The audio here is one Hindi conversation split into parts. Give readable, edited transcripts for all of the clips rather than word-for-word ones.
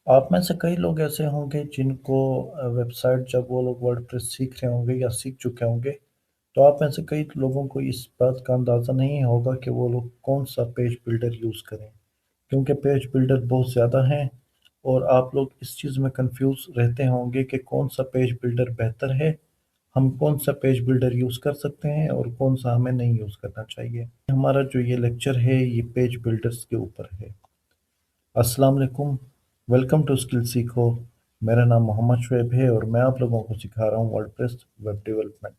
आप में से कई लोग ऐसे होंगे जिनको वेबसाइट जब वो लोग वर्डप्रेस सीख रहे होंगे या सीख चुके होंगे, तो आप में से कई लोगों को इस बात का अंदाज़ा नहीं होगा कि वो लोग कौन सा पेज बिल्डर यूज़ करें, क्योंकि पेज बिल्डर बहुत ज़्यादा हैं और आप लोग इस चीज़ में कंफ्यूज रहते होंगे कि कौन सा पेज बिल्डर बेहतर है, हम कौन सा पेज बिल्डर यूज़ कर सकते हैं और कौन सा हमें नहीं यूज़ करना चाहिए। हमारा जो ये लेक्चर है ये पेज बिल्डर्स के ऊपर है। अस्सलाम वालेकुम, वेलकम टू स्किल सीखो। मेरा नाम मोहम्मद शुएब है और मैं आप लोगों को सिखा रहा हूँ वर्डप्रेस वेब डेवलपमेंट।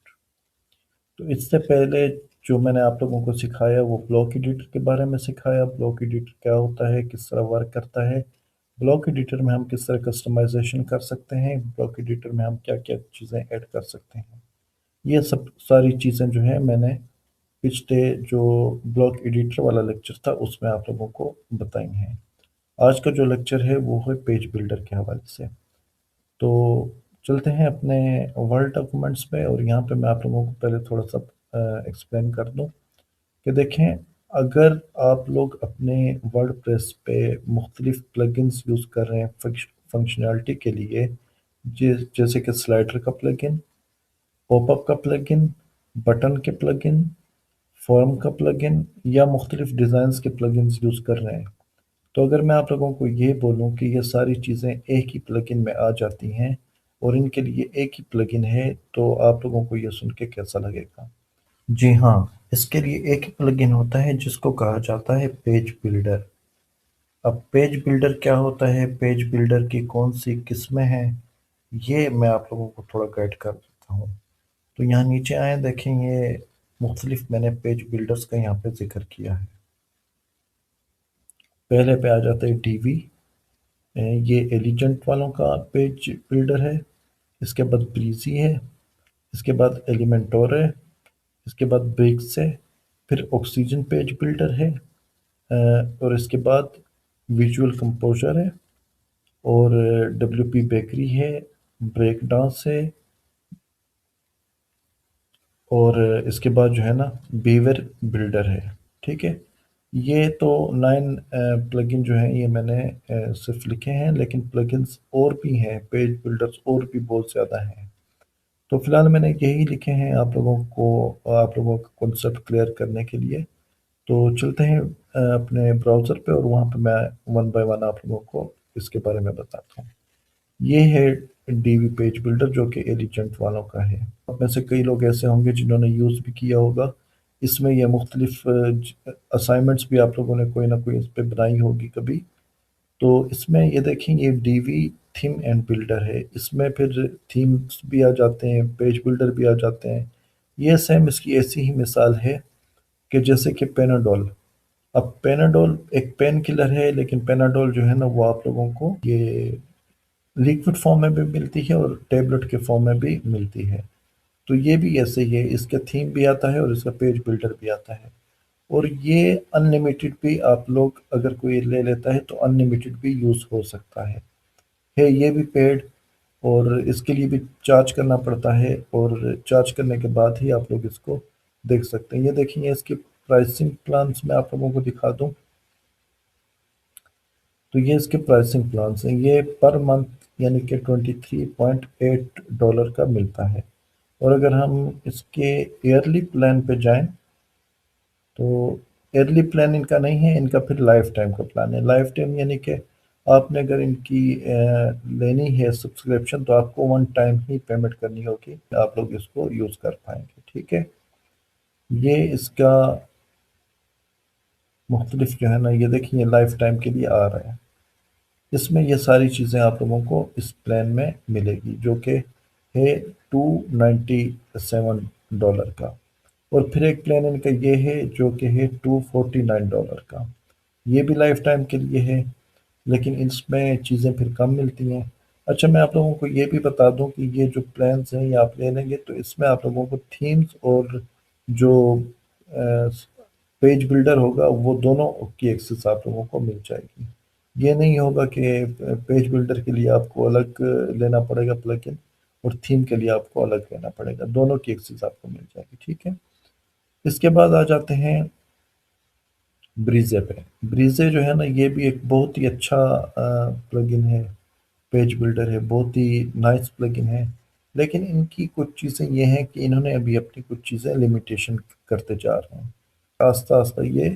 तो इससे पहले जो मैंने आप लोगों को सिखाया वो ब्लॉक एडिटर के बारे में सिखाया। ब्लॉक एडिटर क्या होता है, किस तरह वर्क करता है, ब्लॉक एडिटर में हम किस तरह कस्टमाइजेशन कर सकते हैं, ब्लॉक एडिटर में हम क्या क्या चीज़ें ऐड कर सकते हैं। ये सब सारी चीज़ें जो है मैंने पिछले जो ब्लॉक एडिटर वाला लेक्चर था उसमें आप लोगों को बताई हैं। आज का जो लेक्चर है वो है पेज बिल्डर के हवाले से। तो चलते हैं अपने वर्ड डॉक्यूमेंट्स पे और यहाँ पे मैं आप लोगों को पहले थोड़ा सा एक्सप्लेन कर दूँ कि देखें, अगर आप लोग अपने वर्डप्रेस पे मुख्तलिफ प्लगइन्स यूज़ कर रहे हैं फंक्शनैलिटी के लिए, जैसे कि स्लाइडर का प्लगइन, पॉपअप का प्लगइन, बटन के प्लगइन, फॉर्म का प्लगइन या मुख्तलिफ डिज़ाइंस के प्लगइन्स यूज़ कर रहे हैं, तो अगर मैं आप लोगों को ये बोलूँ कि ये सारी चीज़ें एक ही प्लगइन में आ जाती हैं और इनके लिए एक ही प्लगइन है, तो आप लोगों को ये सुन के कैसा लगेगा? जी हाँ, इसके लिए एक ही प्लगइन होता है जिसको कहा जाता है पेज बिल्डर। अब पेज बिल्डर क्या होता है, पेज बिल्डर की कौन सी किस्में हैं, ये मैं आप लोगों को थोड़ा गाइड कर देता हूँ। तो यहाँ नीचे आए देखें, ये मुख्तलिफ मैंने पेज बिल्डर्स का यहाँ पे जिक्र किया है। पहले पे आ जाता है डीवी, ये एलिजेंट वालों का पेज बिल्डर है। इसके बाद ब्रीजी है, इसके बाद एलिमेंटोर है, इसके बाद ब्रिक्स है, फिर ऑक्सीजन पेज बिल्डर है, और इसके बाद विजुअल कंपोजर है, और डब्ल्यू पी बेकरी है, ब्रेक डांस है, और इसके बाद जो है ना बीवर बिल्डर है। ठीक है, ये तो 9 प्लगइन जो हैं ये मैंने सिर्फ लिखे हैं, लेकिन प्लगइन्स और भी हैं, पेज बिल्डर्स और भी बहुत ज़्यादा हैं। तो फिलहाल मैंने यही लिखे हैं आप लोगों का कॉन्सेप्ट क्लियर करने के लिए। तो चलते हैं अपने ब्राउज़र पे और वहाँ पे मैं वन बाय वन आप लोगों को इसके बारे में बताता हूँ। ये है डीवी पेज बिल्डर जो कि एलिजेंट वालों का है। आप में से कई लोग ऐसे होंगे जिन्होंने यूज़ भी किया होगा। इसमें ये मुख्तलिफ असाइनमेंट्स भी आप लोगों ने कोई ना कोई इस पे बनाई होगी कभी। तो इसमें ये देखें, ये डीवी थीम एंड बिल्डर है। इसमें फिर थीम्स भी आ जाते हैं, पेज बिल्डर भी आ जाते हैं। ये सेम इसकी ऐसी ही मिसाल है कि जैसे कि पेनाडोल। अब पेनाडोल एक पेन किलर है, लेकिन पेनाडोल जो है ना वो आप लोगों को ये लिक्विड फॉर्म में भी मिलती है और टेबलेट के फॉर्म में भी मिलती है। तो ये भी ऐसे ही है, इसका थीम भी आता है और इसका पेज बिल्डर भी आता है। और ये अनलिमिटेड भी, आप लोग अगर कोई ले लेता है तो अनलिमिटेड भी यूज़ हो सकता है ये भी पेड, और इसके लिए भी चार्ज करना पड़ता है, और चार्ज करने के बाद ही आप लोग इसको देख सकते हैं। ये देखेंगे इसके प्राइसिंग प्लान्स मैं आप लोगों को दिखा दूं। तो ये इसके प्राइसिंग प्लान्स हैं, ये पर मंथ यानी कि $23.8 का मिलता है। और अगर हम इसके ईयरली प्लान पे जाएं, तो ईयरली प्लान इनका नहीं है, इनका फिर लाइफ टाइम का प्लान है। लाइफ टाइम यानी कि आपने अगर इनकी लेनी है सब्सक्रिप्शन, तो आपको वन टाइम ही पेमेंट करनी होगी, आप लोग इसको यूज़ कर पाएंगे। ठीक है, ये इसका मुख्तलिफ जो है ना, ये देखिए लाइफ टाइम के लिए आ रहा है। इसमें ये सारी चीज़ें आप लोगों को इस प्लान में मिलेगी, जो कि है $297 का। और फिर एक प्लान इनका ये है जो कि है $249 का। ये भी लाइफ टाइम के लिए है, लेकिन इसमें चीज़ें फिर कम मिलती हैं। अच्छा, मैं आप लोगों को ये भी बता दूं कि ये जो प्लान्स हैं ये आप ले लेंगे तो इसमें आप लोगों को थीम्स और जो पेज बिल्डर होगा वो दोनों की एक्सेस आप लोगों को मिल जाएगी। ये नहीं होगा कि पेज बिल्डर के लिए आपको अलग लेना पड़ेगा प्लगइन और थीम के लिए आपको अलग लेना पड़ेगा, दोनों की एक्सेस आपको मिल जाएगी। ठीक है, इसके बाद आ जाते हैं ब्रीजे पे। ब्रीजे जो है ना ये भी एक बहुत ही अच्छा प्लगइन है। पेज बिल्डर है, बहुत ही नाइस प्लगइन है। लेकिन इनकी कुछ चीज़ें ये हैं कि इन्होंने अभी अपनी कुछ चीज़ें लिमिटेशन करते जा रहे हैं। आस्ता आस्ता ये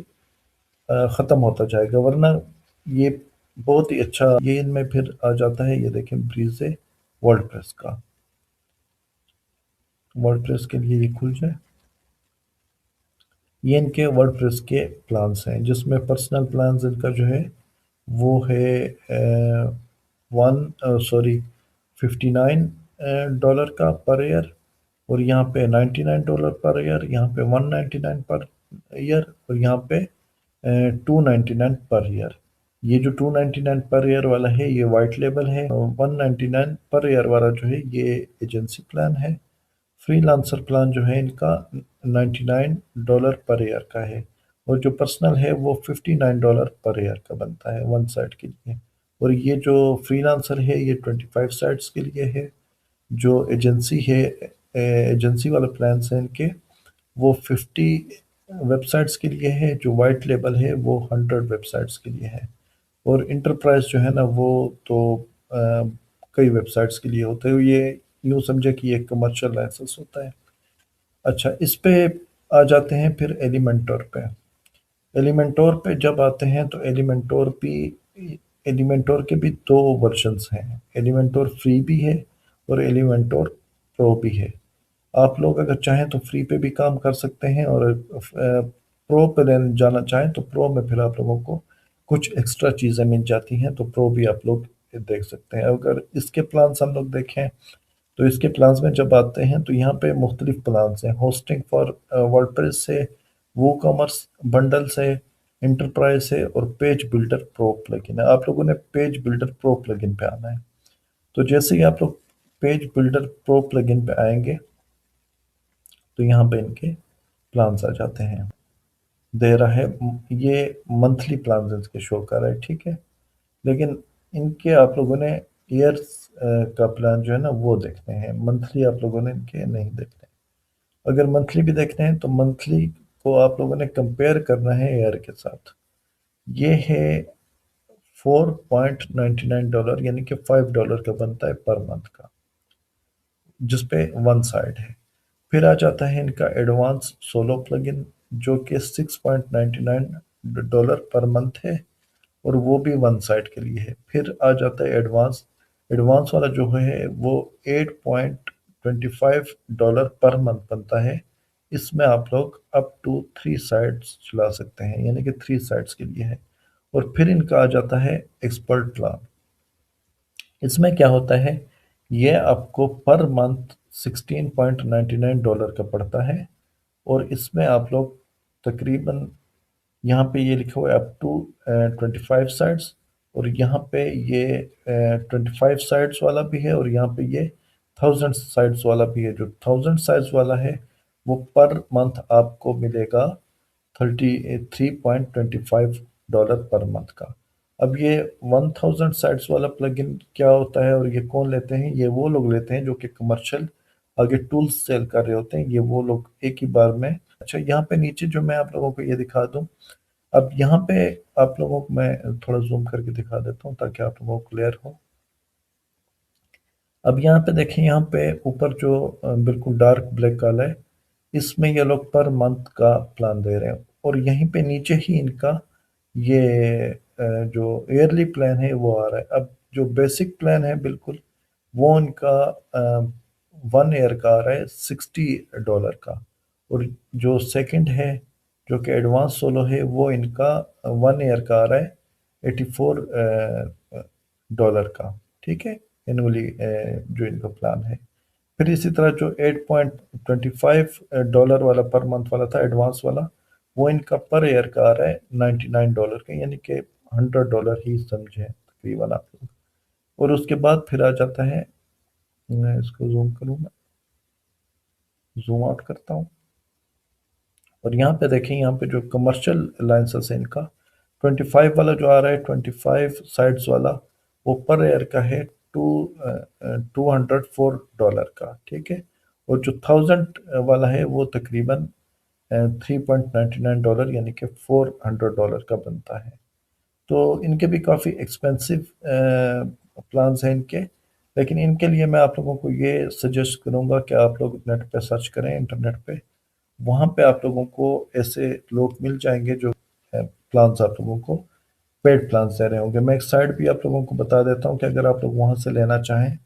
ख़त्म होता जाएगा, वरना ये बहुत ही अच्छा ये इनमें फिर आ जाता है। ये देखें ब्रीज है वर्डप्रेस का, वर्डप्रेस के लिए ये खुल जाए। ये इनके वर्डप्रेस के प्लान्स हैं, जिसमें पर्सनल प्लान्स इनका जो है वो है वन सॉरी $59 का पर ईयर, और यहाँ पे $99 पर ईयर, यहाँ पे 199 पर ईयर, और यहाँ पे 299 पर ईयर। ये जो 299 पर ईयर वाला है ये वाइट लेबल है, 199 पर ईयर वाला जो है ये एजेंसी प्लान है। फ्रीलांसर प्लान जो है इनका $99 पर ईयर का है, और जो पर्सनल है वो $59 पर ईयर का बनता है वन साइट के लिए। और ये जो फ्रीलांसर है ये 25 साइट्स के लिए है। जो एजेंसी है, एजेंसी वाले प्लान हैं इनके, वो 50 वेबसाइट्स के लिए है। जो वाइट लेबल है वो 100 वेबसाइट्स के लिए है। और इंटरप्राइज जो है ना वो तो अ, कई वेबसाइट्स के लिए होते हैं। ये यूँ समझे कि ये कमर्शियल लाइसेंस होता है। अच्छा, इस पे आ जाते हैं फिर एलिमेंटोर पे। एलिमेंटोर पे जब आते हैं तो एलिमेंटोर के भी दो वर्जन्स हैं। एलिमेंटोर फ्री भी है और एलिमेंटोर प्रो भी है। आप लोग अगर चाहें तो फ्री पे भी काम कर सकते हैं, और प्रो पे जाना चाहें तो प्रो में फिर आप लोगों को कुछ एक्स्ट्रा चीज़ें मिल जाती हैं, तो प्रो भी आप लोग देख सकते हैं। अगर इसके प्लान्स हम लोग देखें तो इसके प्लान्स में जब आते हैं तो यहाँ पे मुख्तलिफ प्लान्स हैं। होस्टिंग फॉर वर्डप्रेस से, वो कॉमर्स बंडल से, इंटरप्राइज से, और पेज बिल्डर प्रो प्लगइन है। आप लोगों ने पेज बिल्डर प्रो प्लगइन पे आना है। तो जैसे ही आप लोग पेज बिल्डर प्रो प्लगइन पे आएंगे तो यहाँ पे इनके प्लान्स आ जाते हैं। दे रहा है ये मंथली प्लान इसके शो कर रहा है, ठीक है। लेकिन इनके आप लोगों ने ईयर्स का प्लान जो है ना वो देखने हैं, मंथली आप लोगों ने इनके नहीं देखने। अगर मंथली भी देखने हैं तो मंथली को आप लोगों ने कंपेयर करना है ईयर के साथ। ये है $4.99, यानी कि $5 का बनता है पर मंथ का, जिसपे वन साइड है। फिर आ जाता है इनका एडवांस सोलो प्लगइन, जो कि $6.99 पर मंथ है, और वो भी वन साइड के लिए है। फिर आ जाता है एडवांस। एडवांस वाला जो है वो $8.25 पर मंथ बनता है। इसमें आप लोग अप टू 3 साइट्स चला सकते हैं, यानी कि 3 साइट्स के लिए है। और फिर इनका आ जाता है एक्सपर्ट प्लान। इसमें क्या होता है, ये आपको पर मंथ $16.99 का पड़ता है। और इसमें आप लोग तकरीबन, यहाँ पे ये लिखा हुआ है अप टू 25 साइट्स, और यहाँ पे ये 25 साइट्स वाला भी है, और यहाँ पे ये 1000 साइट्स वाला भी है। जो 1000 साइट्स वाला है वो पर मंथ आपको मिलेगा $33.25 पर मंथ का। अब ये 1000 साइट्स वाला प्लगइन क्या होता है और ये कौन लेते हैं, ये वो लोग लेते हैं जो कि कमर्शियल आगे टूल्स सेल कर रहे होते हैं। ये वो लोग एक ही बार में। अच्छा, यहाँ पे नीचे जो मैं आप लोगों को ये दिखा दूँ, अब यहाँ पे आप लोगों को मैं थोड़ा जूम करके दिखा देता हूँ ताकि आप लोगों को क्लियर हो। अब यहाँ पे देखें, यहाँ पे ऊपर जो बिल्कुल डार्क ब्लैक वाला है, इसमें ये लोग पर मंथ का प्लान दे रहे हैं। और यहीं पे नीचे ही इनका ये जो ईयरली प्लान है वो आ रहा है। अब जो बेसिक प्लान है बिल्कुल, वो इनका 1 ईयर का आ रहा है $60 का। और जो सेकंड है, जो कि एडवांस सोलो है, वो इनका 1 ईयर का आ रहा है $84 का, ठीक है, एनुअली जो इनका प्लान है। फिर इसी तरह जो $8.25 वाला पर मंथ वाला था एडवांस वाला, वो इनका पर ईयर का आ रहा है $99 का, यानी कि $100 ही समझे तकरीबन आप लोग। और उसके बाद फिर आ जाता है, मैं इसको जूम करूँ, मैं जूम आउट करता हूँ। और यहाँ पे देखें, यहाँ पे जो कमर्शियल लाइसेंस है इनका 25 वाला जो आ रहा है, 25 साइट्स वाला, वो पर ईयर का है $204 का, ठीक है। और जो 1000 वाला है वो तकरीबन $3.99, यानी कि $400 का बनता है। तो इनके भी काफ़ी एक्सपेंसिव प्लान्स हैं इनके। लेकिन इनके लिए मैं आप लोगों को ये सजेस्ट करूँगा कि आप लोग नेट पे सर्च करें, इंटरनेट पे। वहाँ पे आप लोगों को ऐसे लोग मिल जाएंगे जो प्लान्स आप लोगों को पेड प्लान्स दे रहे होंगे। मैं एक साइट भी आप लोगों को बता देता हूँ कि अगर आप लोग वहाँ से लेना चाहें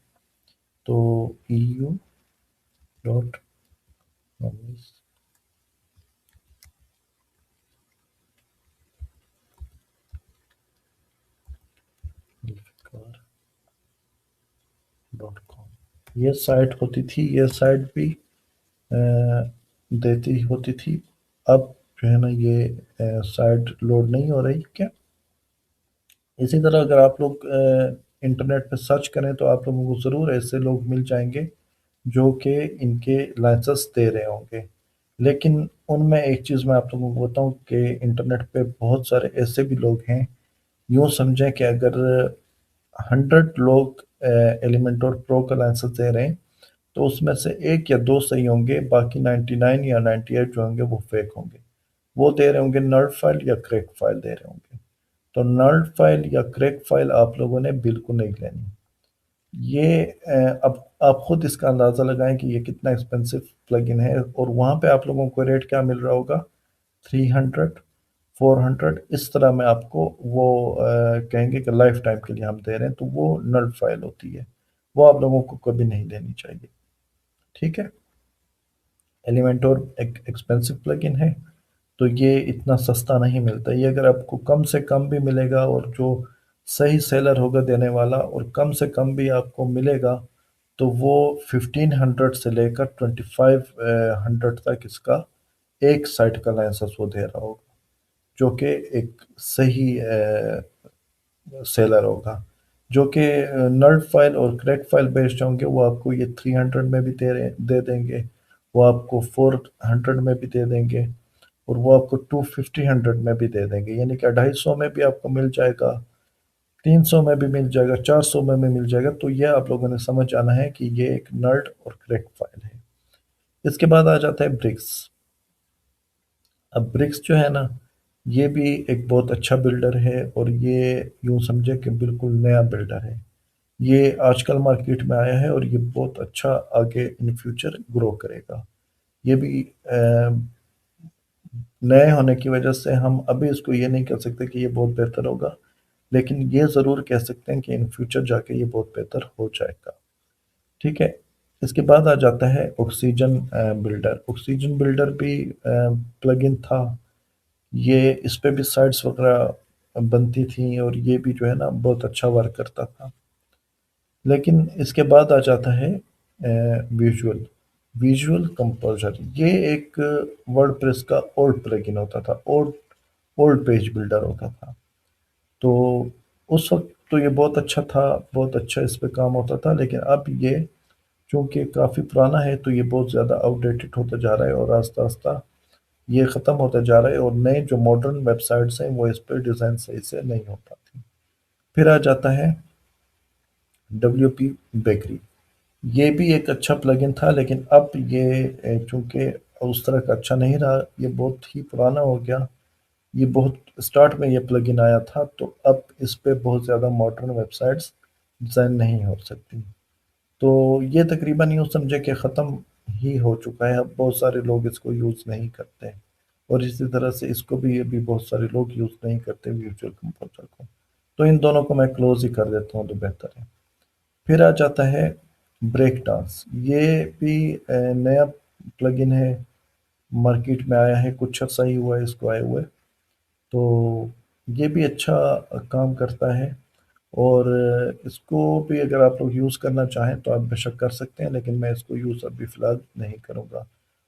तो eu.com ये साइट होती थी। ये साइट भी अ, देती होती थी। अब जो है ना ये साइट लोड नहीं हो रही क्या। इसी तरह अगर आप लोग इंटरनेट पे सर्च करें तो आप लोगों को ज़रूर ऐसे लोग मिल जाएंगे जो कि इनके लाइसेंस दे रहे होंगे। लेकिन उनमें एक चीज़ मैं आप लोगों को बताऊं कि इंटरनेट पे बहुत सारे ऐसे भी लोग हैं। यूँ समझें कि अगर 100 लोग एलिमेंटर प्रो का लाइसेंस दे रहे हैं तो उसमें से एक या दो सही होंगे, बाकी 99 या 98 जो होंगे वो फेक होंगे। वो दे रहे होंगे नल्ड फाइल या क्रैक फाइल दे रहे होंगे। तो नल्ड फाइल या क्रैक फाइल आप लोगों ने बिल्कुल नहीं लेनी। ये अब आप खुद इसका अंदाज़ा लगाएं कि ये कितना एक्सपेंसिव प्लगइन है। और वहाँ पे आप लोगों को रेट क्या मिल रहा होगा, 300, 400 इस तरह में आपको वो कहेंगे कि लाइफ टाइम के लिए हम दे रहे हैं। तो वो नल्ड फाइल होती है, वो आप लोगों को कभी नहीं लेनी चाहिए। ठीक है। एलिमेंटोर एक एक्सपेंसिव प्लगइन है, तो ये इतना सस्ता नहीं मिलता। ये अगर आपको कम से कम भी मिलेगा और जो सही सेलर होगा देने वाला और कम से कम भी आपको मिलेगा तो वो 1500 से लेकर 2500 तक इसका एक साइट का लाइसेंस वो दे रहा होगा, जो कि एक सही सेलर होगा। जो कि नल्ड फाइल और क्रैक फाइल बेस्ड होंगे वो आपको ये 300 में भी दे देंगे, वो आपको 400 में भी दे देंगे, और वो आपको 250 में भी दे देंगे। यानी कि 250 में भी आपको मिल जाएगा, 300 में भी मिल जाएगा, 400 में भी मिल जाएगा। तो ये आप लोगों ने समझ आना है कि ये एक नल्ड और क्रैक फाइल है। इसके बाद आ जाता है ब्रिक्स। अब ब्रिक्स जो है ना, ये भी एक बहुत अच्छा बिल्डर है और ये यूं समझे कि बिल्कुल नया बिल्डर है। ये आजकल मार्केट में आया है और ये बहुत अच्छा आगे इन फ्यूचर ग्रो करेगा। ये भी नए होने की वजह से हम अभी इसको ये नहीं कह सकते कि ये बहुत बेहतर होगा, लेकिन ये ज़रूर कह सकते हैं कि इन फ्यूचर जाके ये बहुत बेहतर हो जाएगा। ठीक है। इसके बाद आ जाता है ऑक्सीजन बिल्डर। ऑक्सीजन बिल्डर भी प्लगइन था। ये इस पे भी साइट्स वगैरह बनती थी और ये भी जो है ना बहुत अच्छा वर्क करता था। लेकिन इसके बाद आ जाता है विजुअल विजुअल कंपोजर। ये एक वर्डप्रेस का ओल्ड प्लगइन होता था, ओल्ड ओल्ड पेज बिल्डर होता था। तो उस वक्त तो ये बहुत अच्छा था, बहुत अच्छा इस पे काम होता था। लेकिन अब ये चूंकि काफ़ी पुराना है तो ये बहुत ज़्यादा आउटडेटेड होता जा रहा है और आस्ता आस्ता ये ख़त्म होता जा रहा है और नए जो मॉडर्न वेबसाइट्स हैं वो इस पर डिज़ाइन सही से नहीं हो पाती। फिर आ जाता है WP बेकरी। ये भी एक अच्छा प्लगइन था, लेकिन अब ये चूंकि उस तरह का अच्छा नहीं रहा, ये बहुत ही पुराना हो गया। ये बहुत स्टार्ट में ये प्लगइन आया था, तो अब इस पे बहुत ज़्यादा मॉडर्न वेबसाइट्स डिज़ाइन नहीं हो सकती। तो ये तकरीबन यूँ समझे कि ख़त्म ही हो चुका है। अब बहुत सारे लोग इसको यूज़ नहीं करते और इसी तरह से इसको भी अभी बहुत सारे लोग यूज़ नहीं करते विजुअल कंपोजर को। तो इन दोनों को मैं क्लोज ही कर देता हूँ तो बेहतर है। फिर आ जाता है ब्रेक डांस। ये भी नया प्लगइन है, मार्केट में आया है, कुछ अर्सा ही हुआ है इसको आए हुए। तो ये भी अच्छा काम करता है और इसको भी अगर आप लोग यूज़ करना चाहें तो आप बेशक कर सकते हैं, लेकिन मैं इसको यूज़ अभी फ़िलहाल नहीं करूँगा।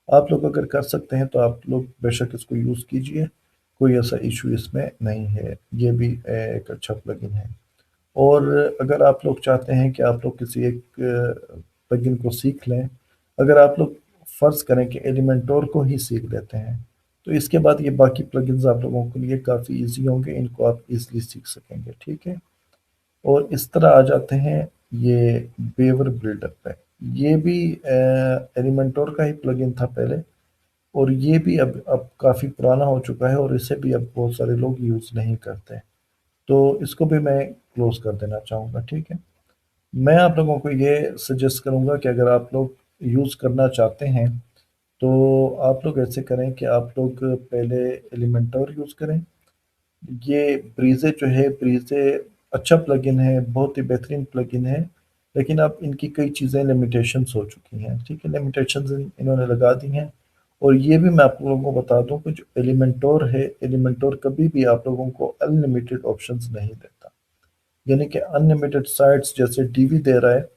आप लोग अगर कर सकते हैं तो आप लोग बेशक इसको यूज़ कीजिए, कोई ऐसा इशू इसमें नहीं है। ये भी एक अच्छा प्लगइन है। और अगर आप लोग चाहते हैं कि आप लोग किसी एक प्लगइन को सीख लें, अगर आप लोग फ़र्ज़ करें कि एलिमेंटोर को ही सीख लेते हैं, तो इसके बाद ये बाकी प्लगइन्स आप लोगों के लिए काफ़ी ईज़ी होंगे, इनको आप ईज़िली सीख सकेंगे। ठीक है। और इस तरह आ जाते हैं ये बेवर बिल्डर पे। ये भी एलिमेंटोर का ही प्लगइन था पहले, और ये भी अब काफ़ी पुराना हो चुका है और इसे भी अब बहुत सारे लोग यूज़ नहीं करते। तो इसको भी मैं क्लोज़ कर देना चाहूँगा। ठीक है। मैं आप लोगों को ये सजेस्ट करूँगा कि अगर आप लोग यूज़ करना चाहते हैं तो आप लोग ऐसे करें कि आप लोग पहले एलिमेंटर यूज़ करें। ये ब्रीज़े जो है, ब्रीज़े अच्छा प्लगइन है, बहुत ही बेहतरीन प्लगइन है, लेकिन अब इनकी कई चीज़ें लिमिटेशंस हो चुकी हैं, ठीक है? लिमिटेशंस इन्होंने लगा दी हैं। और ये भी मैं आप लोगों को बता दूँ कि जो एलिमेंटोर है, एलिमेंटोर कभी भी आप लोगों को अनलिमिटेड ऑप्शंस नहीं देता। यानी कि अनलिमिटेड साइट्स जैसे डीवी दे रहा है,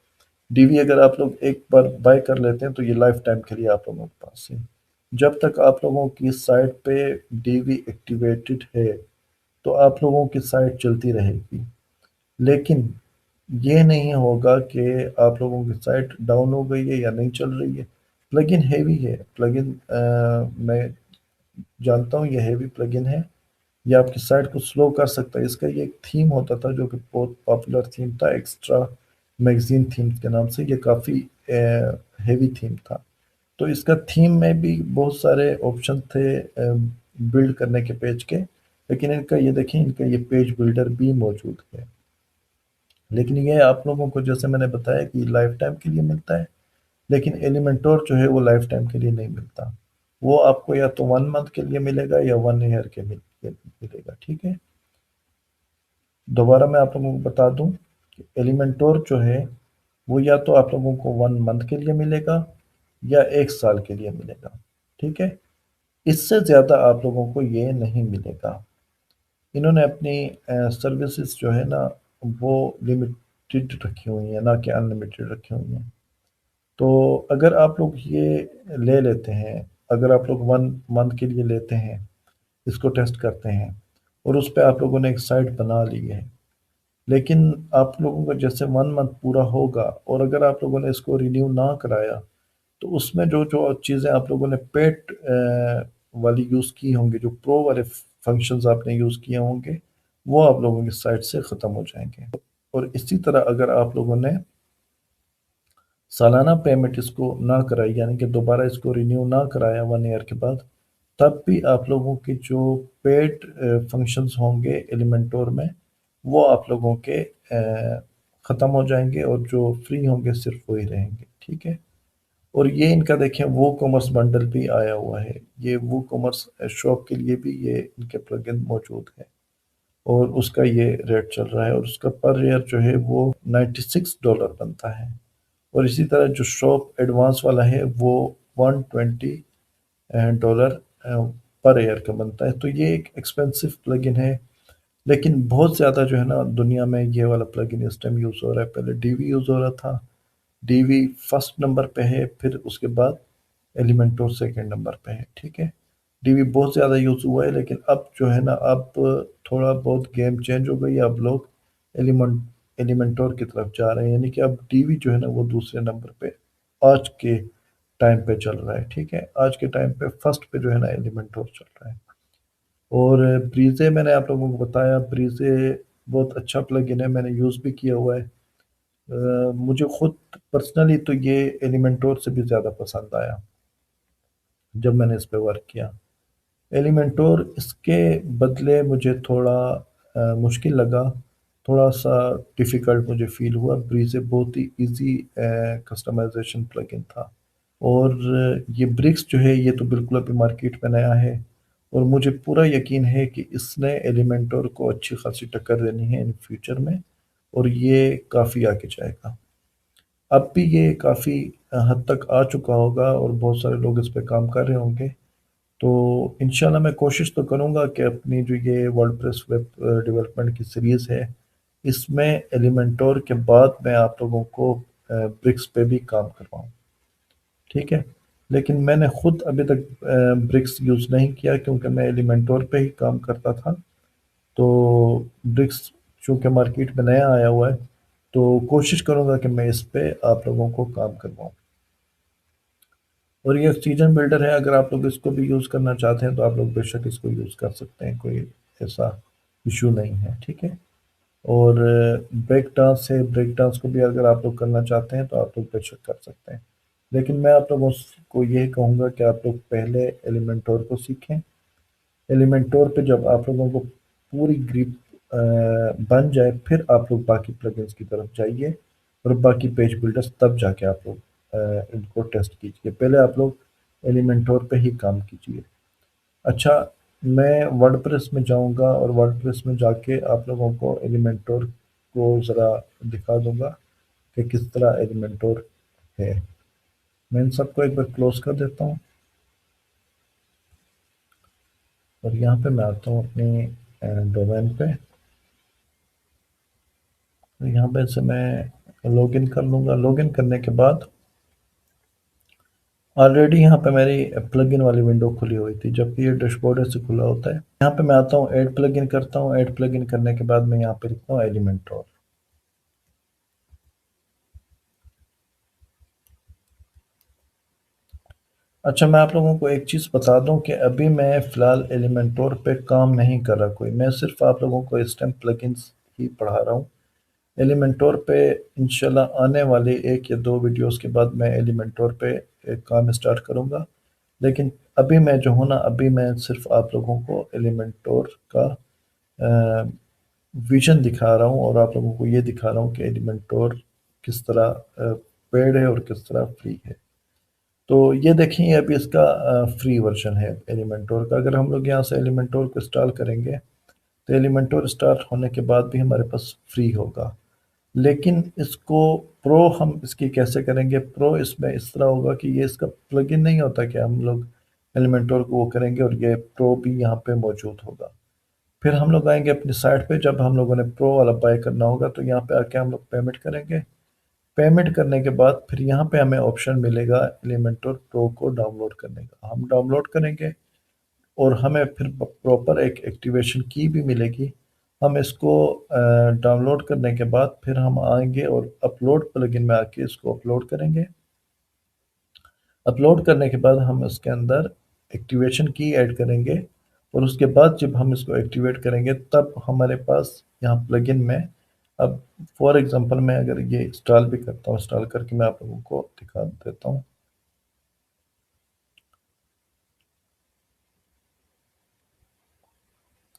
डीवी अगर आप लोग एक बार बाय कर लेते हैं तो ये लाइफ टाइम के लिए आप लोगों के पास है। जब तक आप लोगों की साइट पे डीवी एक्टिवेटेड है तो आप लोगों की साइट चलती रहेगी। लेकिन ये नहीं होगा कि आप लोगों की साइट डाउन हो गई है या नहीं चल रही है। प्लगइन हेवी है, प्लगइन मैं जानता हूँ ये हेवी प्लगइन है। ये आपकी साइट को स्लो कर सकता है। इसका ये एक थीम होता था जो कि बहुत पॉपुलर थीम था, एक्स्ट्रा मैगजीन थीम के नाम से। ये काफ़ी हेवी थीम था। तो इसका थीम में भी बहुत सारे ऑप्शन थे बिल्ड करने के पेज के, लेकिन इनका ये देखें, इनका ये पेज बिल्डर भी मौजूद है। लेकिन ये आप लोगों को जैसे मैंने बताया कि लाइफ टाइम के लिए मिलता है, लेकिन एलिमेंटोर जो है वो लाइफ टाइम के लिए नहीं मिलता। वो आपको या तो 1 मंथ के लिए मिलेगा या 1 ईयर के मिलेगा, ठीक है? दोबारा मैं आप लोगों को बता दूं कि एलिमेंटोर जो है वो या तो आप लोगों को 1 मंथ के लिए मिलेगा या 1 साल के लिए मिलेगा, ठीक है? इससे ज़्यादा आप लोगों को ये नहीं मिलेगा। इन्होंने अपनी सर्विसेज जो है ना वो लिमिटेड रखी हुई हैं, ना कि अनलिमिटेड रखी हुई हैं। तो अगर आप लोग ये ले लेते हैं, अगर आप लोग 1 मंथ के लिए लेते हैं, इसको टेस्ट करते हैं और उस पे आप लोगों ने एक साइट बना ली है, लेकिन आप लोगों का जैसे 1 मंथ पूरा होगा और अगर आप लोगों ने इसको रिन्यू ना कराया तो उसमें जो जो चीज़ें आप लोगों ने पेड वाली यूज़ की होंगी, जो प्रो वाले फंक्शंस आपने यूज़ किए होंगे, वो आप लोगों की साइट से ख़त्म हो जाएंगे। और इसी तरह अगर आप लोगों ने सालाना पेमेंट इसको ना कराई, यानी कि दोबारा इसको रिन्यू ना कराया 1 ईयर के बाद, तब भी आप लोगों के जो पेड फंक्शंस होंगे एलिमेंटोर में, वो आप लोगों के ख़त्म हो जाएंगे और जो फ्री होंगे सिर्फ वही रहेंगे, ठीक है? और ये इनका देखें वो कॉमर्स बंडल भी आया हुआ है। ये वो कॉमर्स शॉप के लिए भी ये इनके प्लगइन मौजूद है और उसका ये रेट चल रहा है और उसका पर ईयर जो है वो $96 बनता है। और इसी तरह जो शॉप एडवांस वाला है वो $120 पर ईयर का बनता है। तो ये एक एक्सपेंसिव प्लगइन है, लेकिन बहुत ज़्यादा जो है ना दुनिया में ये वाला प्लगइन इस टाइम यूज़ हो रहा है। पहले डीवी यूज़ हो रहा था, डीवी फर्स्ट नंबर पे है, फिर उसके बाद एलिमेंटोर सेकंड नंबर पे है, ठीक है? डीवी बहुत ज़्यादा यूज़ हुआ है, लेकिन अब जो है ना अब थोड़ा बहुत गेम चेंज हो गई है। अब लोग एलिमेंट एलिमेंटोर की तरफ जा रहे हैं, यानी कि अब डीवी जो है ना वो दूसरे नंबर पे आज के टाइम पे चल रहा है, ठीक है? आज के टाइम पे फर्स्ट पे जो है ना एलिमेंटोर चल रहा है। और ब्रीजे मैंने आप लोगों को बताया, ब्रीजे बहुत अच्छा प्लगइन है, मैंने यूज़ भी किया हुआ है। मुझे खुद पर्सनली तो ये एलिमेंटोर से भी ज़्यादा पसंद आया जब मैंने इस पे वर्क किया। एलिमेंटोर इसके बदले मुझे थोड़ा मुश्किल लगा, थोड़ा सा डिफ़िकल्ट मुझे फ़ील हुआ। ब्रीज़े बहुत ही ईज़ी कस्टमाइज़ेशन प्लगइन था। और ये ब्रिक्स जो है ये तो बिल्कुल अभी मार्केट में नया है और मुझे पूरा यकीन है कि इसने एलिमेंटोर को अच्छी खासी टक्कर देनी है इन फ्यूचर में और ये काफ़ी आगे जाएगा। अब भी ये काफ़ी हद तक आ चुका होगा और बहुत सारे लोग इस पे काम कर रहे होंगे। तो इंशाल्लाह मैं कोशिश तो करूँगा कि अपनी जो ये वर्डप्रेस वेब डेवलपमेंट की सीरीज़ है, इसमें एलिमेंटोर के बाद मैं आप लोगों को ब्रिक्स पे भी काम करवाऊँ, ठीक है? लेकिन मैंने खुद अभी तक ब्रिक्स यूज़ नहीं किया क्योंकि मैं एलिमेंटोर पे ही काम करता था। तो ब्रिक्स चूँकि मार्केट में नया आया हुआ है, तो कोशिश करूँगा कि मैं इस पे आप लोगों को काम करवाऊँ। और ये सीजन बिल्डर है, अगर आप लोग इसको भी यूज़ करना चाहते हैं तो आप लोग बेशक इसको यूज़ कर सकते हैं, कोई ऐसा इशू नहीं है, ठीक है? और ब्रेक डांस है, ब्रेक डांस को भी अगर आप लोग करना चाहते हैं तो आप लोग बेशक कर सकते हैं। लेकिन मैं आप लोगों को ये कहूँगा कि आप लोग पहले एलिमेंटोर को सीखें। एलिमेंटोर पे जब आप लोगों को पूरी ग्रिप बन जाए फिर आप लोग बाकी प्लगइन्स की तरफ जाइए। और बाकी पेज बिल्डर्स तब जाके आप लोग इनको टेस्ट कीजिए। पहले आप लोग एलिमेंटोर पे ही काम कीजिए। अच्छा, मैं वर्डप्रेस में जाऊंगा और वर्डप्रेस में जाके आप लोगों को एलिमेंटोर को ज़रा दिखा दूंगा कि किस तरह एलिमेंटोर है। मैं इन सबको एक बार क्लोज कर देता हूँ और यहाँ पे मैं आता हूँ अपनी डोमेन पे। तो यहाँ पे से मैं लॉगिन कर लूँगा। लॉगिन करने के बाद ऑलरेडी यहाँ पे मेरी प्लगइन वाली विंडो खुली हुई थी, जबकि ये डैशबोर्ड से खुला होता है। यहाँ पे मैं आता हूँ, ऐड प्लगइन करता हूँ। ऐड प्लगइन करने के बाद मैं यहाँ पे लिखता हूँ एलिमेंटोर। अच्छा, मैं आप लोगों को एक चीज़ बता दूं कि अभी मैं फ़िलहाल एलिमेंटोर पे काम नहीं कर रहा कोई। मैं सिर्फ आप लोगों को इस टाइम प्लगइन्स ही पढ़ा रहा हूँ। एलिमेंटोर पे इंशाल्लाह आने वाली एक या दो वीडियोस के बाद मैं एलिमेंटोर पे एक काम स्टार्ट करूँगा। लेकिन अभी मैं जो हूँ ना, अभी मैं सिर्फ आप लोगों को एलिमेंटोर का विजन दिखा रहा हूँ और आप लोगों को ये दिखा रहा हूँ कि एलिमेंटोर किस तरह पेड है और किस तरह फ्री है। तो ये देखिए, अभी इसका फ्री वर्जन है एलिमेंटोर का। अगर हम लोग यहाँ से एलिमेंटोर को इंस्टॉल करेंगे तो एलिमेंटोर स्टार्ट होने के बाद भी हमारे पास फ्री होगा। लेकिन इसको प्रो हम इसकी कैसे करेंगे? प्रो इसमें इस तरह होगा कि ये इसका प्लगइन नहीं होता कि हम लोग एलिमेंटोर को वो करेंगे और ये प्रो भी यहाँ पे मौजूद होगा। फिर हम लोग आएंगे अपनी साइट पे। जब हम लोगों ने प्रो वाला बाय करना होगा तो यहाँ पे आके हम लोग पेमेंट करेंगे। पेमेंट करने के बाद फिर यहाँ पे हमें ऑप्शन मिलेगा एलिमेंटर प्रो को डाउनलोड करने का। हम डाउनलोड करेंगे और हमें फिर प्रॉपर एक एक्टिवेशन की भी मिलेगी। हम इसको डाउनलोड करने के बाद फिर हम आएंगे और अपलोड प्लगइन में आके इसको अपलोड करेंगे। अपलोड करने के बाद हम इसके अंदर एक्टिवेशन की ऐड करेंगे और उसके बाद जब हम इसको एक्टिवेट करेंगे तब हमारे पास यहाँ प्लगइन में, अब फॉर एग्जांपल मैं अगर ये इंस्टॉल भी करता हूँ, इंस्टॉल करके मैं आप लोगों को दिखा देता हूँ।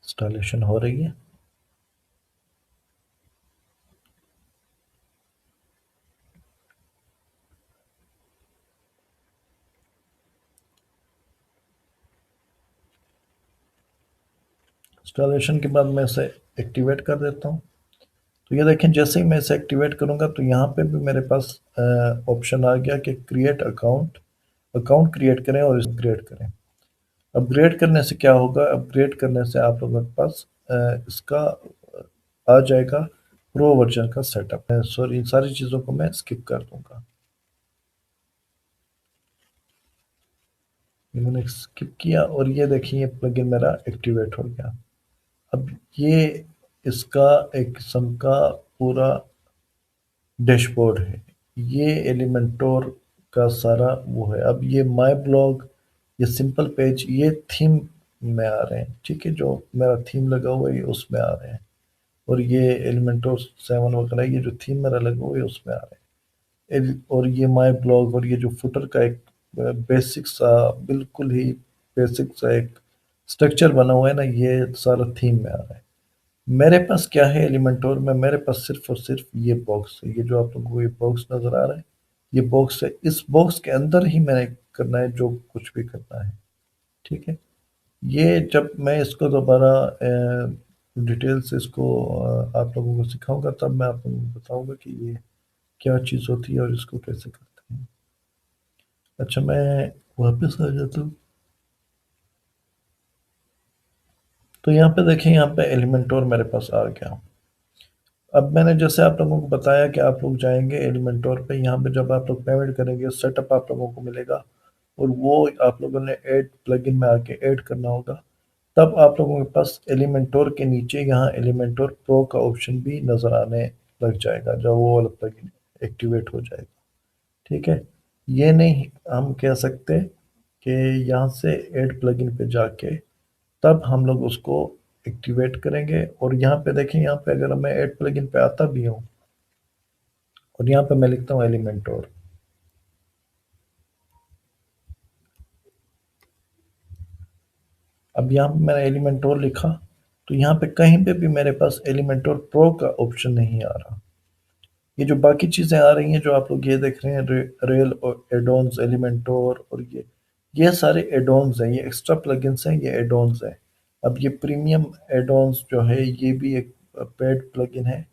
इंस्टॉलेशन हो रही है। इंस्टॉलेशन के बाद मैं इसे एक्टिवेट कर देता हूँ। तो ये देखें, जैसे ही मैं इसे एक्टिवेट करूँगा तो यहाँ पे भी मेरे पास ऑप्शन आ गया कि क्रिएट अकाउंट। अकाउंट क्रिएट करें और इसे क्रिएट करें। अपग्रेड करने से क्या होगा? अपग्रेड करने से आप लोगों के पास इसका आ जाएगा प्रो वर्जन का सेटअप। सॉरी, इन सारी चीज़ों को मैं स्किप कर दूंगा। ये मैंने स्किप किया और ये देखिए, ये प्लगइन मेरा एक्टिवेट हो गया। अब ये इसका एक किस्म का पूरा डैशबोर्ड है। ये एलिमेंटोर का सारा वो है। अब ये माय ब्लॉग, ये सिंपल पेज, ये थीम में आ रहे हैं। ठीक है, जो मेरा थीम लगा हुआ है ये उसमें आ रहे हैं। और ये एलिमेंटोर 7 वगैरह, ये जो थीम मेरा लगा हुआ है उसमें आ रहे हैं। और ये माय ब्लॉग और ये जो फुटर का एक बेसिक सा, बिल्कुल ही बेसिक सा एक स्ट्रक्चर बना हुआ है ना, ये सारा थीम में आ रहा है। मेरे पास क्या है एलिमेंटोर में? मेरे पास सिर्फ और सिर्फ ये बॉक्स है। ये जो आप लोगों को ये बॉक्स नजर आ रहा है, ये बॉक्स है। इस बॉक्स के अंदर ही मैंने करना है जो कुछ भी करना है। ठीक है, ये जब मैं इसको दोबारा डिटेल से इसको आप लोगों को सिखाऊंगा तब मैं आप लोगों को बताऊंगा कि ये क्या चीज़ होती है और इसको कैसे करते हैं। अच्छा, मैं वापस आ जाता हूँ। तो यहाँ पे देखें, यहाँ पे एलिमेंटोर मेरे पास आ गया। अब मैंने जैसे आप लोगों को बताया कि आप लोग जाएंगे एलिमेंटोर पे। यहाँ पे जब आप लोग पेमेंट करेंगे सेटअप आप लोगों को मिलेगा और वो आप लोगों ने ऐड प्लगइन में आके ऐड करना होगा। तब आप लोगों के पास एलिमेंटोर के नीचे यहाँ एलिमेंटोर प्रो का ऑप्शन भी नज़र आने लग जाएगा जब वो वाला प्लगइन एक्टिवेट हो जाएगा। ठीक है, ये नहीं हम कह सकते कि यहाँ से ऐड प्लगइन पे जाके तब हम लोग उसको एक्टिवेट करेंगे। और यहाँ पे देखें, यहाँ पे अगर मैं ऐड प्लगइन पे आता भी हूँ और यहाँ पे मैं लिखता हूँ एलिमेंटोर। अब यहाँ पे मैंने एलिमेंटोर लिखा तो यहाँ पे कहीं पे भी मेरे पास एलिमेंटोर प्रो का ऑप्शन नहीं आ रहा। ये जो बाकी चीज़ें आ रही हैं जो आप लोग ये देख रहे हैं रेल और एडॉन्स एलिमेंटोर और ये सारे एडॉन्स हैं, ये एक्स्ट्रा प्लगइन्स हैं, ये एडॉन्स हैं। अब ये प्रीमियम एडॉन्स जो है ये भी एक पेड प्लगइन है।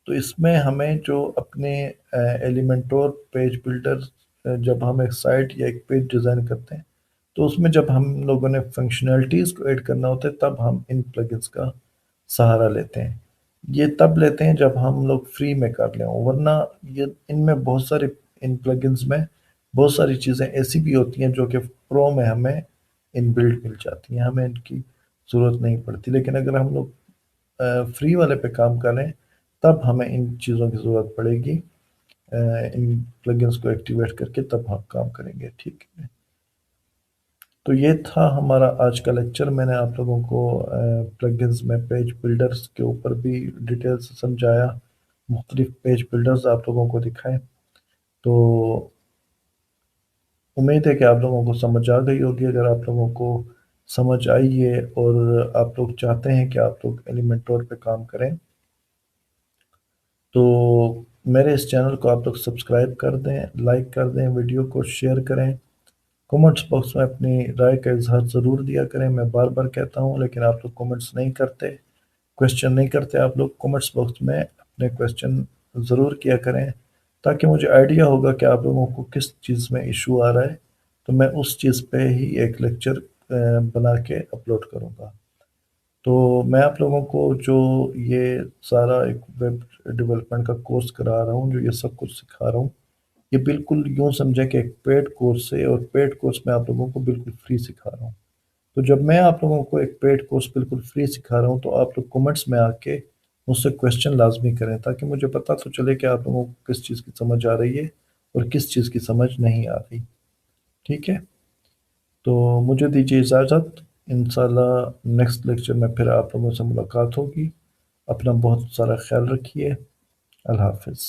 तो इसमें हमें जो अपने एलिमेंटोर पेज बिल्डर जब हम एक साइट या एक पेज डिज़ाइन करते हैं तो उसमें जब हम लोगों ने फंक्शनैलिटीज़ को ऐड करना होता है तब हम इन प्लगइन्स का सहारा लेते हैं। ये तब लेते हैं जब हम लोग फ्री में कर लें, वरना ये इनमें बहुत सारे इन प्लगइन्स में बहुत सारी चीज़ें ऐसी भी होती हैं जो कि प्रो में हमें इनबिल्ट मिल जाती हैं, हमें इनकी ज़रूरत नहीं पड़ती। लेकिन अगर हम लोग फ्री वाले पे काम करें तब हमें इन चीज़ों की ज़रूरत पड़ेगी। इन प्लगइन्स को एक्टिवेट करके तब हम काम करेंगे, ठीक है। तो ये था हमारा आज का लेक्चर। मैंने आप लोगों को प्लगइन्स में पेज बिल्डर्स के ऊपर भी डिटेल से समझाया, मुख्तलिफ पेज बिल्डर्स आप लोगों को दिखाए। तो उम्मीद है कि आप लोगों को समझ आ गई होगी। अगर आप लोगों को समझ आई है और आप लोग चाहते हैं कि आप लोग एलिमेंटोर पे काम करें तो मेरे इस चैनल को आप लोग सब्सक्राइब कर दें, लाइक कर दें, वीडियो को शेयर करें, कमेंट्स बॉक्स में अपनी राय का इजहार ज़रूर दिया करें। मैं बार बार कहता हूँ लेकिन आप लोग कमेंट्स नहीं करते, क्वेश्चन नहीं करते। आप लोग कमेंट्स बॉक्स में अपने क्वेश्चन ज़रूर किया करें ताकि मुझे आइडिया होगा कि आप लोगों को किस चीज़ में इशू आ रहा है, तो मैं उस चीज़ पे ही एक लेक्चर बना के अपलोड करूँगा। तो मैं आप लोगों को जो ये सारा एक वेब डेवलपमेंट का कोर्स करा रहा हूँ, जो ये सब कुछ सिखा रहा हूँ, ये बिल्कुल यूँ समझें कि एक पेड कोर्स है और पेड कोर्स मैं आप लोगों को बिल्कुल फ्री सिखा रहा हूँ। तो जब मैं आप लोगों को एक पेड कोर्स बिल्कुल फ्री सिखा रहा हूँ तो आप लोग कमेंट्स में आके मुझसे क्वेश्चन लाजमी करें ताकि मुझे पता तो चले कि आप लोगों को किस चीज़ की समझ आ रही है और किस चीज़ की समझ नहीं आ रही। ठीक है, तो मुझे दीजिए इजाज़त। इंशाल्लाह नेक्स्ट लेक्चर में फिर आप लोगों से मुलाकात होगी। अपना बहुत सारा ख्याल रखिए। अल्लाह हाफिज़।